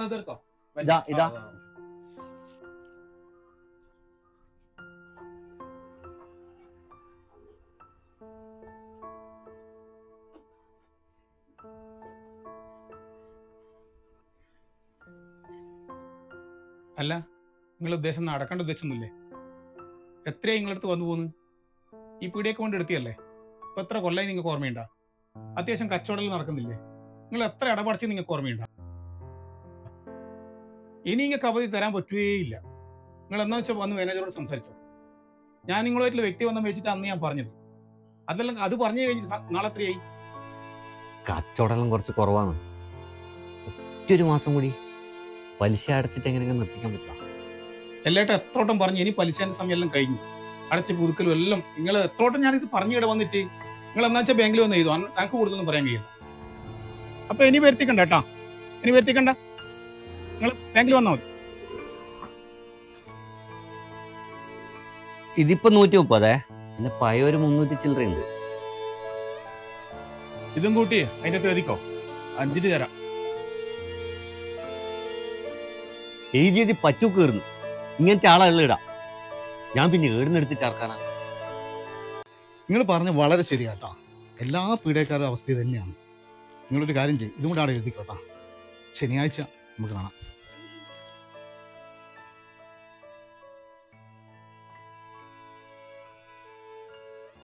ഒന്ന് തീർത്തോ. ഇതാ അല്ല, നിങ്ങൾ ഉദ്ദേശം നടക്കേണ്ട ഉദ്ദേശമൊന്നുമില്ലേ? എത്രയായി നിങ്ങളടുത്ത് വന്നു പോകുന്നു? ഈ പീടിയൊക്കെ കൊണ്ട് എടുത്തിയല്ലേ? ഇപ്പൊ എത്ര കൊല്ലായി നിങ്ങൾക്ക് ഓർമ്മയുണ്ടോ? അത്യാവശ്യം കച്ചവടം നടക്കുന്നില്ലേ? നിങ്ങൾ എത്ര ഇടപടച്ച് നിങ്ങൾക്ക് ഓർമ്മയുണ്ടോ? ഇനി നിങ്ങൾക്ക് അവധി തരാൻ പറ്റുകയില്ല. നിങ്ങൾ എന്നാ വെച്ചാൽ വന്ന് മാനേജറോട് സംസാരിച്ചോ. ഞാൻ നിങ്ങളുമായിട്ടുള്ള വ്യക്തിബന്ധം വെച്ചിട്ട് അന്ന് ഞാൻ പറഞ്ഞത്. അതെല്ലാം അത് പറഞ്ഞു കഴിഞ്ഞ് നാളെ എത്രയായി? കച്ചവടം കുറച്ച് കുറവാണ്. ഒറ്റൊരു മാസം കൂടി പലിശ അടച്ചിട്ട് എങ്ങനെയെങ്കിലും നിർത്തിക്കാൻ പറ്റില്ല. എല്ലായിട്ടും എത്രോട്ടം പറഞ്ഞു. ഇനി പലിശേന്റെ സമയം എല്ലാം കഴിഞ്ഞു. അടച്ച് പുതുക്കലും എല്ലാം നിങ്ങൾ എത്രോട്ടം ഞാനിത് പറഞ്ഞിവിടെ വന്നിട്ട് നിങ്ങൾ എന്നാ വെച്ചാൽ ബാങ്കിൽ വന്ന് എഴുതും. കണക്ക് കൂടുതലൊന്നും പറയാൻ കഴിയില്ല. അപ്പൊ ഇനി വരുത്തിക്കണ്ട കേട്ടോ, ഇനി വരുത്തിക്കണ്ട. നിങ്ങൾ ബാങ്കിൽ വന്നാൽ മതി. ഇതിപ്പോ 130, പിന്നെ പഴയ ഒരു 300 ചില്ലറയുണ്ട്. ഇതും കൂട്ടി അതിന്റെ അകത്ത് എഴുതിക്കോ. 5 തരാം. എഴുതിയത് പറ്റു കയറുന്നു. ഇങ്ങനത്തെ ആളല്ല ഇടാം. ഞാൻ പിന്നെ ഏടുന്നെടുത്തിട്ട് ഇറക്കാനാ. നിങ്ങൾ പറഞ്ഞ വളരെ ശരിയാട്ടാ. എല്ലാ പീഡക്കാരുടെ അവസ്ഥ തന്നെയാണ്. നിങ്ങളൊരു കാര്യം ചെയ്യും, ഇതും കൂടെ അവിടെ എഴുതിക്കോട്ടാ. ശനിയാഴ്ച നമുക്ക് കാണാം.